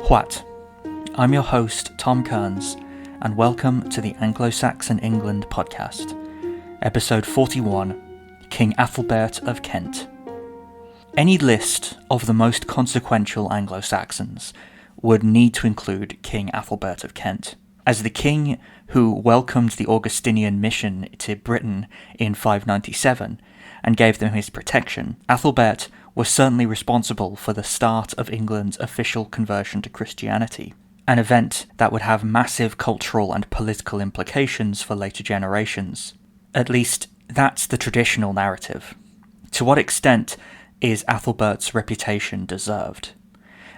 What? I'm your host, Tom Kearns, and welcome to the Anglo-Saxon England podcast, episode 41, King Æthelberht of Kent. Any list of the most consequential Anglo-Saxons would need to include King Æthelbert of Kent. As the king who welcomed the Augustinian Mission to Britain in 597 and gave them his protection, Aethelbert was certainly responsible for the start of England's official conversion to Christianity, an event that would have massive cultural and political implications for later generations. At least, that's the traditional narrative. To what extent is Aethelbert's reputation deserved?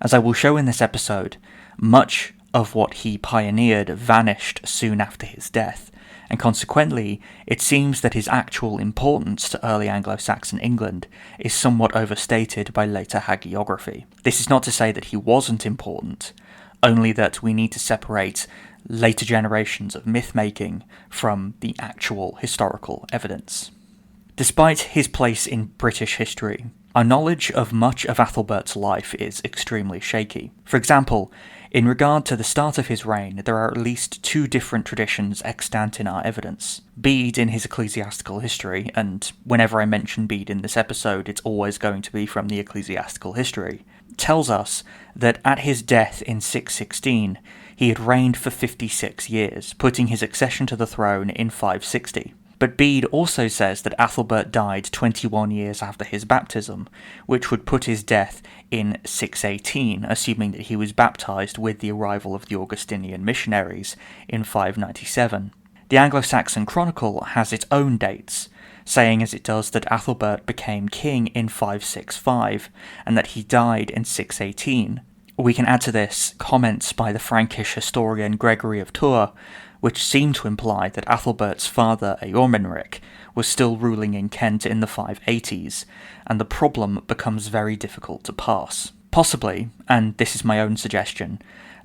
As I will show in this episode, much of what he pioneered vanished soon after his death, and consequently, it seems that his actual importance to early Anglo-Saxon England is somewhat overstated by later hagiography. This is not to say that he wasn't important, only that we need to separate later generations of myth-making from the actual historical evidence. Despite his place in British history, our knowledge of much of Aethelbert's life is extremely shaky. For example, in regard to the start of his reign, there are at least two different traditions extant in our evidence. Bede in his ecclesiastical history, and whenever I mention Bede in this episode, it's always going to be from the ecclesiastical history, tells us that at his death in 616, he had reigned for 56 years, putting his accession to the throne in 560. But Bede also says that Aethelbert died 21 years after his baptism, which would put his death in 618, assuming that he was baptized with the arrival of the Augustinian missionaries in 597. The Anglo-Saxon Chronicle has its own dates, saying as it does that Aethelbert became king in 565, and that he died in 618. We can add to this comments by the Frankish historian Gregory of Tours, which seem to imply that Aethelbert's father Eormenric was still ruling in Kent in the 580s, and the problem becomes very difficult to pass. Possibly, and this is my own suggestion,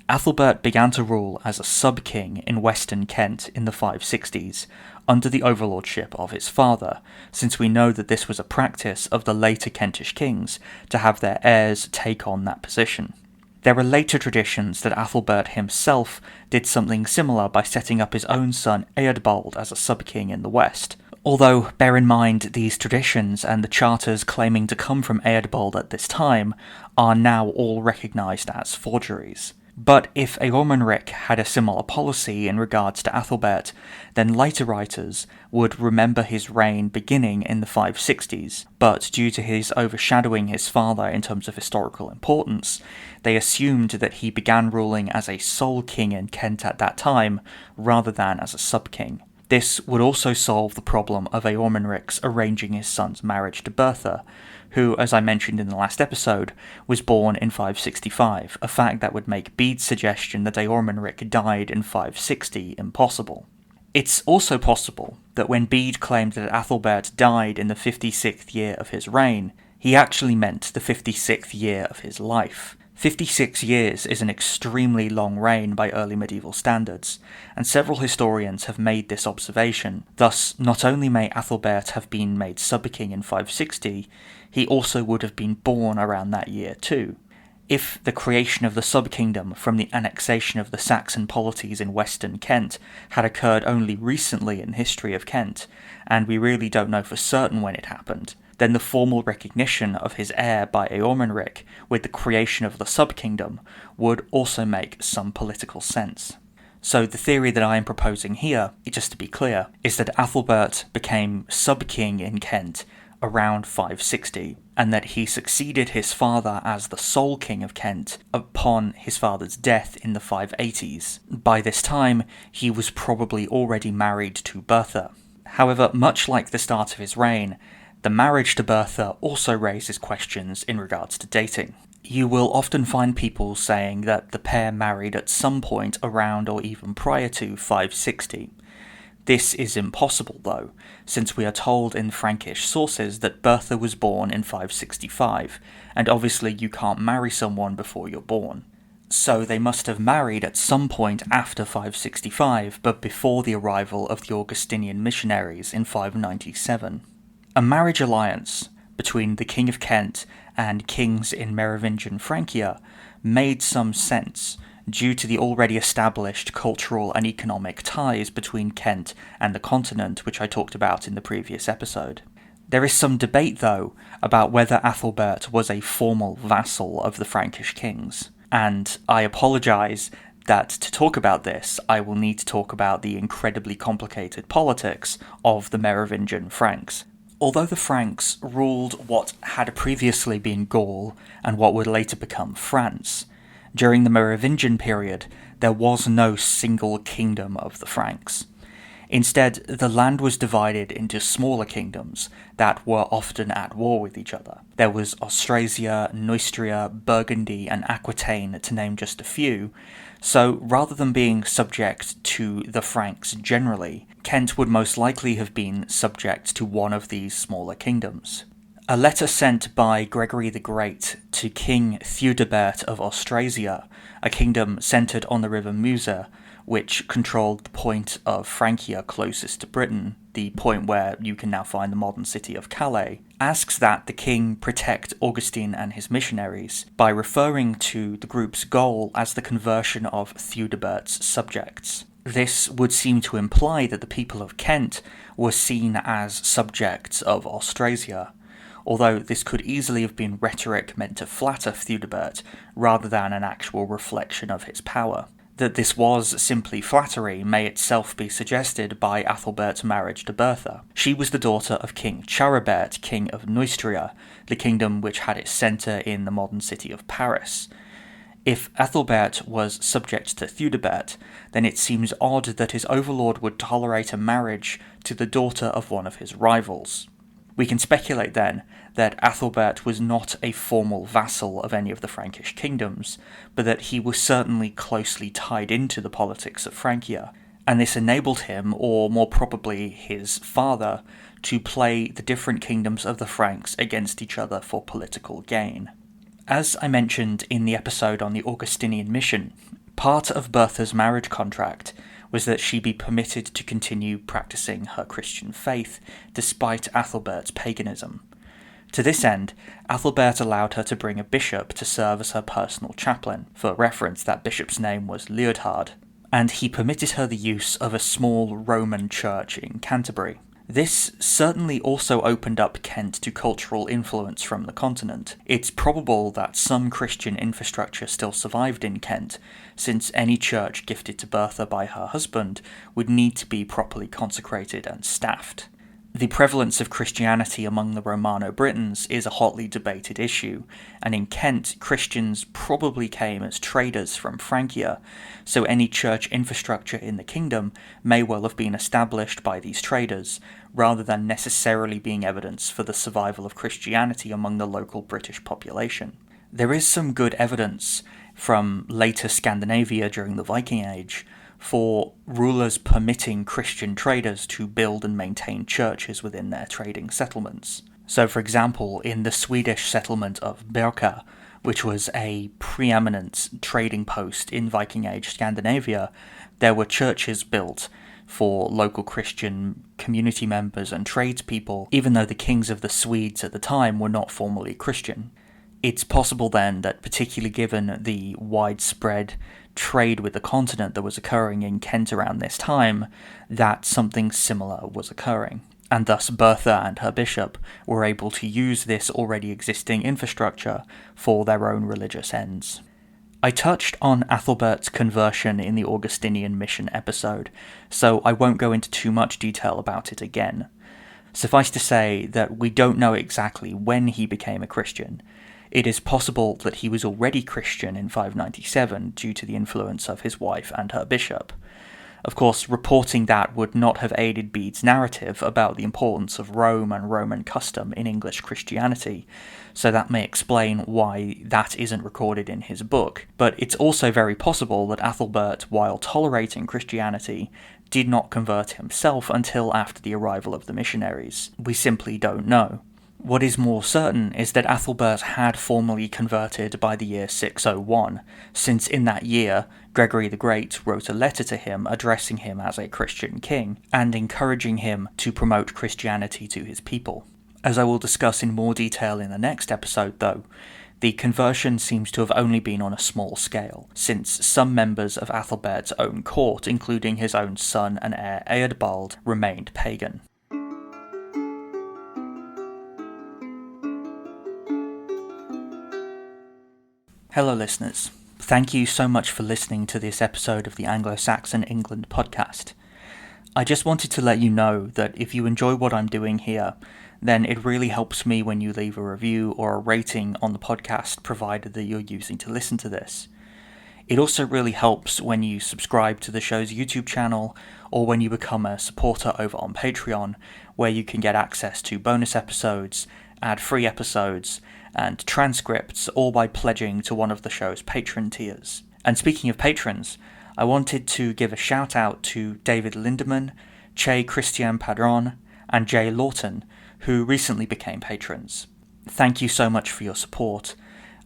Aethelbert began to rule as a sub-king in western Kent in the 560s, under the overlordship of his father, since we know that this was a practice of the later Kentish kings to have their heirs take on that position. There are later traditions that Aethelbert himself did something similar by setting up his own son Eadbald as a sub-king in the west. Although, bear in mind, these traditions and the charters claiming to come from Eadbald at this time are now all recognised as forgeries. But if Eormenric had a similar policy in regards to Aethelbert, then later writers would remember his reign beginning in the 560s, but due to his overshadowing his father in terms of historical importance, they assumed that he began ruling as a sole king in Kent at that time, rather than as a sub-king. This would also solve the problem of Eormenric's arranging his son's marriage to Bertha, who, as I mentioned in the last episode, was born in 565, a fact that would make Bede's suggestion that Eormenric died in 560 impossible. It's also possible that when Bede claimed that Aethelbert died in the 56th year of his reign, he actually meant the 56th year of his life. 56 years is an extremely long reign by early medieval standards, and several historians have made this observation. Thus, not only may Aethelbert have been made sub-king in 560, he also would have been born around that year too. If the creation of the sub-kingdom from the annexation of the Saxon polities in western Kent had occurred only recently in the history of Kent, and we really don't know for certain when it happened, then the formal recognition of his heir by Eormenric with the creation of the sub-kingdom would also make some political sense. So the theory that I am proposing here, just to be clear, is that Aethelbert became sub-king in Kent around 560, and that he succeeded his father as the sole king of Kent upon his father's death in the 580s. By this time, he was probably already married to Bertha. However, much like the start of his reign, the marriage to Bertha also raises questions in regards to dating. You will often find people saying that the pair married at some point around or even prior to 560. This is impossible though, since we are told in Frankish sources that Bertha was born in 565, and obviously you can't marry someone before you're born. So they must have married at some point after 565, but before the arrival of the Augustinian missionaries in 597. A marriage alliance between the King of Kent and kings in Merovingian Francia made some sense due to the already established cultural and economic ties between Kent and the continent, which I talked about in the previous episode. There is some debate, though, about whether Aethelbert was a formal vassal of the Frankish kings, and I apologise that to talk about this, I will need to talk about the incredibly complicated politics of the Merovingian Franks. Although the Franks ruled what had previously been Gaul and what would later become France, during the Merovingian period there was no single kingdom of the Franks. Instead, the land was divided into smaller kingdoms that were often at war with each other. There was Austrasia, Neustria, Burgundy, and Aquitaine, to name just a few, so rather than being subject to the Franks generally, Kent would most likely have been subject to one of these smaller kingdoms. A letter sent by Gregory the Great to King Æthelberht of Austrasia, a kingdom centred on the river Meuse, which controlled the point of Francia closest to Britain, the point where you can now find the modern city of Calais, asks that the king protect Augustine and his missionaries by referring to the group's goal as the conversion of Theudebald's subjects. This would seem to imply that the people of Kent were seen as subjects of Austrasia, although this could easily have been rhetoric meant to flatter Theudebald rather than an actual reflection of his power. That this was simply flattery may itself be suggested by Aethelbert's marriage to Bertha. She was the daughter of King Charibert, king of Neustria, the kingdom which had its centre in the modern city of Paris. If Aethelbert was subject to Theudebald, then it seems odd that his overlord would tolerate a marriage to the daughter of one of his rivals. We can speculate then that Aethelbert was not a formal vassal of any of the Frankish kingdoms, but that he was certainly closely tied into the politics of Francia, and this enabled him, or more probably his father, to play the different kingdoms of the Franks against each other for political gain. As I mentioned in the episode on the Augustinian Mission, part of Bertha's marriage contract was that she be permitted to continue practicing her Christian faith despite Aethelbert's paganism. To this end, Aethelbert allowed her to bring a bishop to serve as her personal chaplain. For reference, that bishop's name was Leodhard, and he permitted her the use of a small Roman church in Canterbury. This certainly also opened up Kent to cultural influence from the continent. It's probable that some Christian infrastructure still survived in Kent, since any church gifted to Bertha by her husband would need to be properly consecrated and staffed. The prevalence of Christianity among the Romano-Britons is a hotly debated issue, and in Kent, Christians probably came as traders from Francia, so any church infrastructure in the kingdom may well have been established by these traders, rather than necessarily being evidence for the survival of Christianity among the local British population. There is some good evidence from later Scandinavia during the Viking Age for rulers permitting Christian traders to build and maintain churches within their trading settlements. So, for example, in the Swedish settlement of Berka, which was a preeminent trading post in Viking Age Scandinavia, there were churches built for local Christian community members and tradespeople, even though the kings of the Swedes at the time were not formally Christian. It's possible then that, particularly given the widespread trade with the continent that was occurring in Kent around this time, that something similar was occurring, and thus Bertha and her bishop were able to use this already existing infrastructure for their own religious ends. I touched on Aethelbert's conversion in the Augustinian Mission episode, so I won't go into too much detail about it again. Suffice to say that we don't know exactly when he became a Christian. It is possible that he was already Christian in 597 due to the influence of his wife and her bishop. Of course, reporting that would not have aided Bede's narrative about the importance of Rome and Roman custom in English Christianity, so that may explain why that isn't recorded in his book. But it's also very possible that Aethelbert, while tolerating Christianity, did not convert himself until after the arrival of the missionaries. We simply don't know. What is more certain is that Aethelbert had formally converted by the year 601, since in that year Gregory the Great wrote a letter to him addressing him as a Christian king, and encouraging him to promote Christianity to his people. As I will discuss in more detail in the next episode though, The conversion seems to have only been on a small scale, since some members of Aethelbert's own court, including his own son and heir Eadbald, remained pagan. Hello listeners, thank you so much for listening to this episode of the Anglo-Saxon England podcast. I just wanted to let you know that if you enjoy what I'm doing here, then it really helps me when you leave a review or a rating on the podcast provided that you're using to listen to this. It also really helps when you subscribe to the show's YouTube channel or when you become a supporter over on Patreon, where you can get access to bonus episodes, ad-free episodes, and transcripts, all by pledging to one of the show's patron tiers. And speaking of patrons, I wanted to give a shout out to David Lindemann, Che Christian Padron, and Jay Lawton, who recently became patrons. Thank you so much for your support.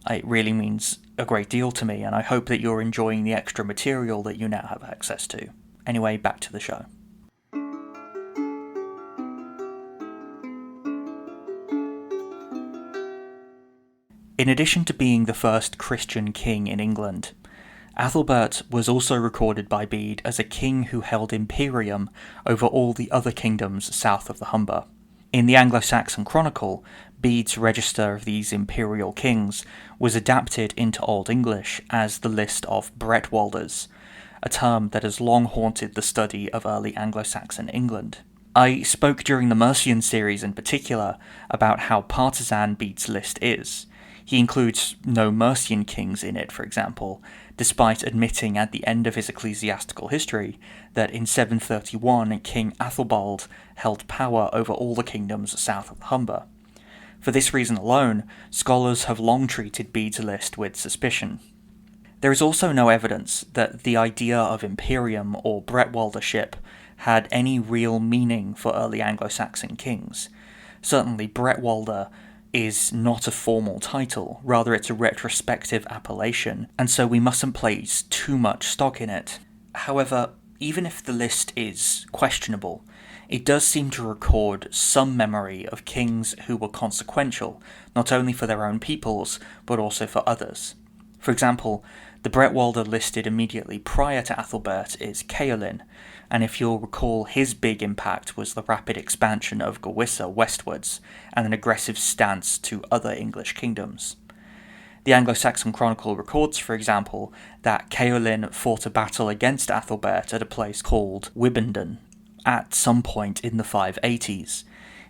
It really means a great deal to me, and I hope that you're enjoying the extra material that you now have access to. Anyway, back to the show. In addition to being the first Christian king in England, Aethelbert was also recorded by Bede as a king who held imperium over all the other kingdoms south of the Humber. In the Anglo-Saxon Chronicle, Bede's register of these imperial kings was adapted into Old English as the list of Bretwalders, a term that has long haunted the study of early Anglo-Saxon England. I spoke during the Mercian series in particular about how partisan Bede's list is. He includes no Mercian kings in it, for example, despite admitting at the end of his ecclesiastical history that in 731 King Æthelbert held power over all the kingdoms south of the Humber. For this reason alone, scholars have long treated Bede's list with suspicion. There is also no evidence that the idea of imperium or Bretwaldership had any real meaning for early Anglo-Saxon kings. Certainly Bretwalder is not a formal title, rather it's a retrospective appellation, and so we mustn't place too much stock in it. However, even if the list is questionable, it does seem to record some memory of kings who were consequential, not only for their own peoples, but also for others. For example, the Bretwalder listed immediately prior to Aethelbert is Ceolin, and if you'll recall, his big impact was the rapid expansion of Gewissa westwards, and an aggressive stance to other English kingdoms. The Anglo-Saxon Chronicle records, for example, that Ceolin fought a battle against Aethelbert at a place called Wibbenden at some point in the 580s.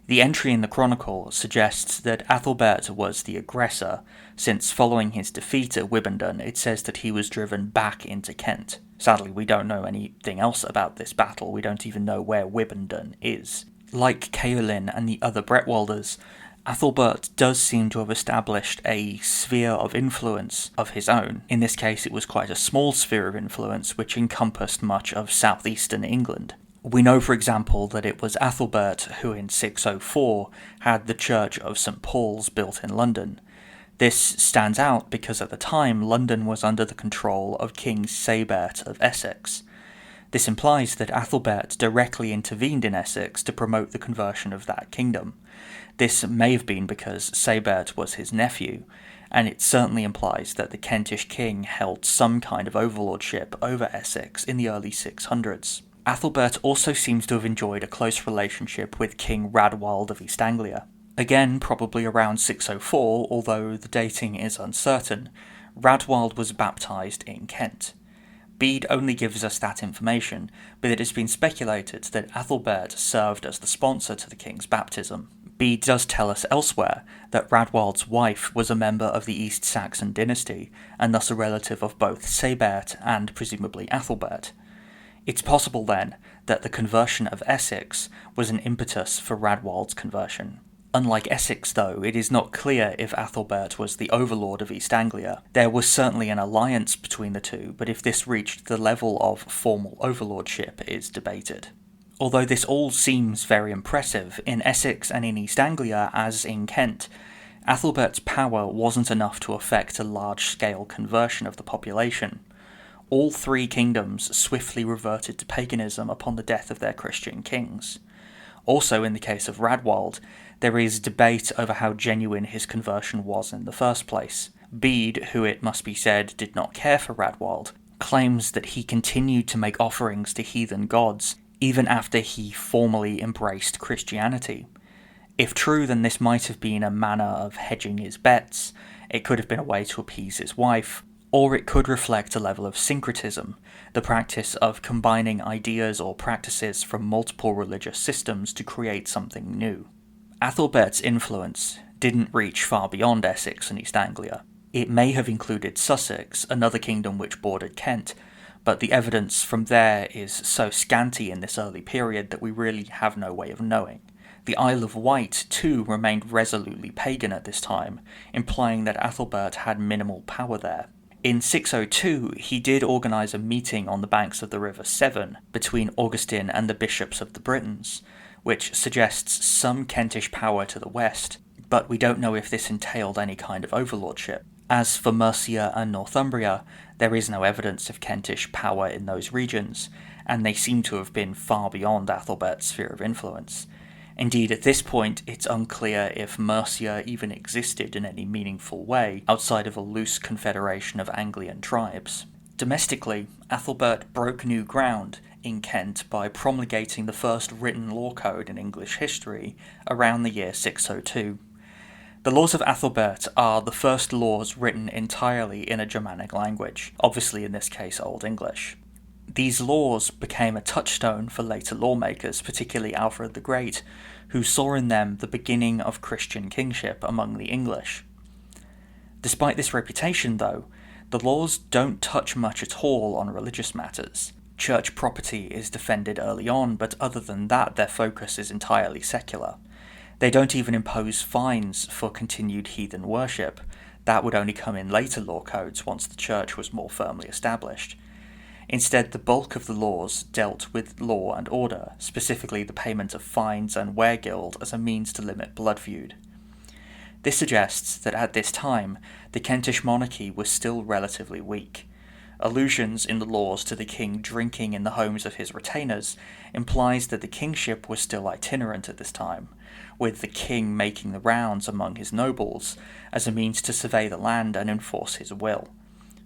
The entry in the Chronicle suggests that Aethelbert was the aggressor, since following his defeat at Wibbenden it says that he was driven back into Kent. Sadly, we don't know anything else about this battle, we don't even know where Wibbenden is. Like Ceolin and the other Bretwalders, Aethelbert does seem to have established a sphere of influence of his own. In this case, it was quite a small sphere of influence which encompassed much of southeastern England. We know, for example, that it was Aethelbert who in 604 had the Church of St. Paul's built in London. This stands out because at the time London was under the control of King Æthelbert of Essex. This implies that Aethelbert directly intervened in Essex to promote the conversion of that kingdom. This may have been because Æthelbert was his nephew, and it certainly implies that the Kentish king held some kind of overlordship over Essex in the early 600s. Aethelbert also seems to have enjoyed a close relationship with King Radwald of East Anglia. Again, probably around 604, although the dating is uncertain, Radwald was baptised in Kent. Bede only gives us that information, but it has been speculated that Aethelbert served as the sponsor to the king's baptism. Bede does tell us elsewhere that Radwald's wife was a member of the East Saxon dynasty, and thus a relative of both Sæbert and presumably Aethelbert. It's possible then that the conversion of Essex was an impetus for Radwald's conversion. Unlike Essex, though, it is not clear if Aethelbert was the overlord of East Anglia. There was certainly an alliance between the two, but if this reached the level of formal overlordship is debated. Although this all seems very impressive, in Essex and in East Anglia, as in Kent, Aethelbert's power wasn't enough to effect a large-scale conversion of the population. All three kingdoms swiftly reverted to paganism upon the death of their Christian kings. Also, in the case of Radwald, there is debate over how genuine his conversion was in the first place. Bede, who it must be said did not care for Radwald, claims that he continued to make offerings to heathen gods even after he formally embraced Christianity. If true, then this might have been a manner of hedging his bets, it could have been a way to appease his wife, or it could reflect a level of syncretism, the practice of combining ideas or practices from multiple religious systems to create something new. Aethelbert's influence didn't reach far beyond Essex and East Anglia. It may have included Sussex, another kingdom which bordered Kent, but the evidence from there is so scanty in this early period that we really have no way of knowing. The Isle of Wight, too, remained resolutely pagan at this time, implying that Aethelbert had minimal power there. In 602, he did organise a meeting on the banks of the River Severn between Augustine and the bishops of the Britons, which suggests some Kentish power to the west, but we don't know if this entailed any kind of overlordship. As for Mercia and Northumbria, there is no evidence of Kentish power in those regions, and they seem to have been far beyond Aethelbert's sphere of influence. Indeed, at this point, it's unclear if Mercia even existed in any meaningful way outside of a loose confederation of Anglian tribes. Domestically, Aethelbert broke new ground in Kent by promulgating the first written law code in English history around the year 602. The laws of Aethelbert are the first laws written entirely in a Germanic language, obviously in this case Old English. These laws became a touchstone for later lawmakers, particularly Alfred the Great, who saw in them the beginning of Christian kingship among the English. Despite this reputation, though, the laws don't touch much at all on religious matters. Church property is defended early on, but other than that, their focus is entirely secular. They don't even impose fines for continued heathen worship. That would only come in later law codes once the church was more firmly established. Instead, the bulk of the laws dealt with law and order, specifically the payment of fines and weregild as a means to limit blood feud. This suggests that at this time, the Kentish monarchy was still relatively weak. Allusions in the laws to the king drinking in the homes of his retainers implies that the kingship was still itinerant at this time, with the king making the rounds among his nobles as a means to survey the land and enforce his will.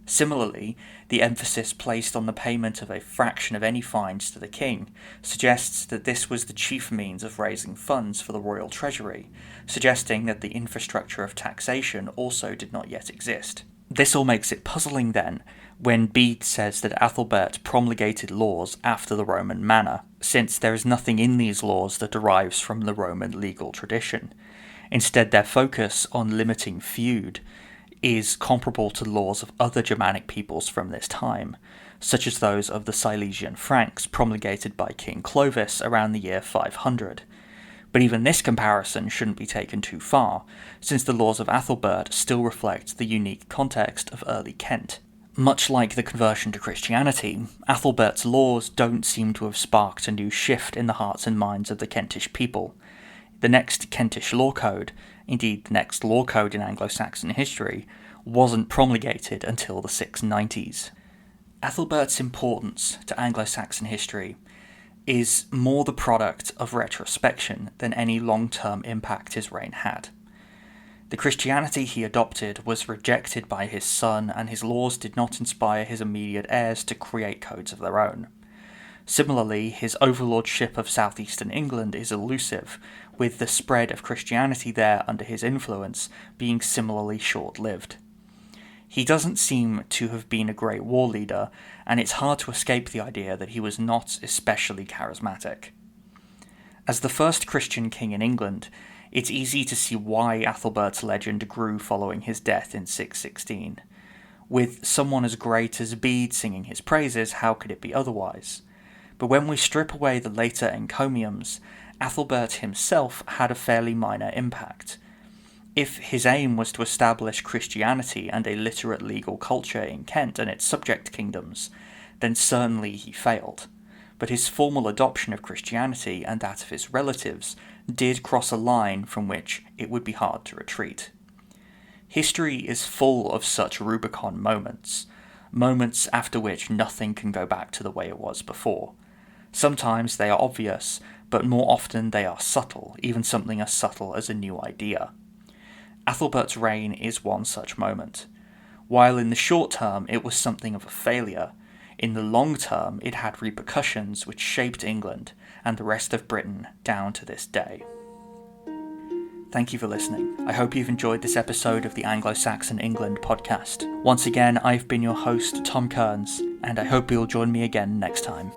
Similarly, the emphasis placed on the payment of a fraction of any fines to the king suggests that this was the chief means of raising funds for the royal treasury, suggesting that the infrastructure of taxation also did not yet exist. This all makes it puzzling then, when Bede says that Aethelbert promulgated laws after the Roman manner, since there is nothing in these laws that derives from the Roman legal tradition. Instead, their focus on limiting feud is comparable to laws of other Germanic peoples from this time, such as those of the Silesian Franks promulgated by King Clovis around the year 500. But even this comparison shouldn't be taken too far, since the laws of Aethelbert still reflect the unique context of early Kent. Much like the conversion to Christianity, Aethelbert's laws don't seem to have sparked a new shift in the hearts and minds of the Kentish people. The next Kentish law code, indeed the next law code in Anglo-Saxon history, wasn't promulgated until the 690s. Aethelbert's importance to Anglo-Saxon history is more the product of retrospection than any long-term impact his reign had. The Christianity he adopted was rejected by his son, and his laws did not inspire his immediate heirs to create codes of their own. Similarly, his overlordship of southeastern England is elusive, with the spread of Christianity there under his influence being similarly short-lived. He doesn't seem to have been a great war leader, and it's hard to escape the idea that he was not especially charismatic. As the first Christian king in England, it's easy to see why Aethelbert's legend grew following his death in 616. With someone as great as Bede singing his praises, how could it be otherwise? But when we strip away the later encomiums, Aethelbert himself had a fairly minor impact. If his aim was to establish Christianity and a literate legal culture in Kent and its subject kingdoms, then certainly he failed. But his formal adoption of Christianity and that of his relatives did cross a line from which it would be hard to retreat. History is full of such Rubicon moments after which nothing can go back to the way it was before. Sometimes they are obvious, but more often they are subtle, even something as subtle as a new idea. Aethelbert's reign is one such moment. While in the short term it was something of a failure, in the long term it had repercussions which shaped England and the rest of Britain down to this day. Thank you for listening. I hope you've enjoyed this episode of the Anglo-Saxon England podcast. Once again, I've been your host, Tom Kearns, and I hope you'll join me again next time.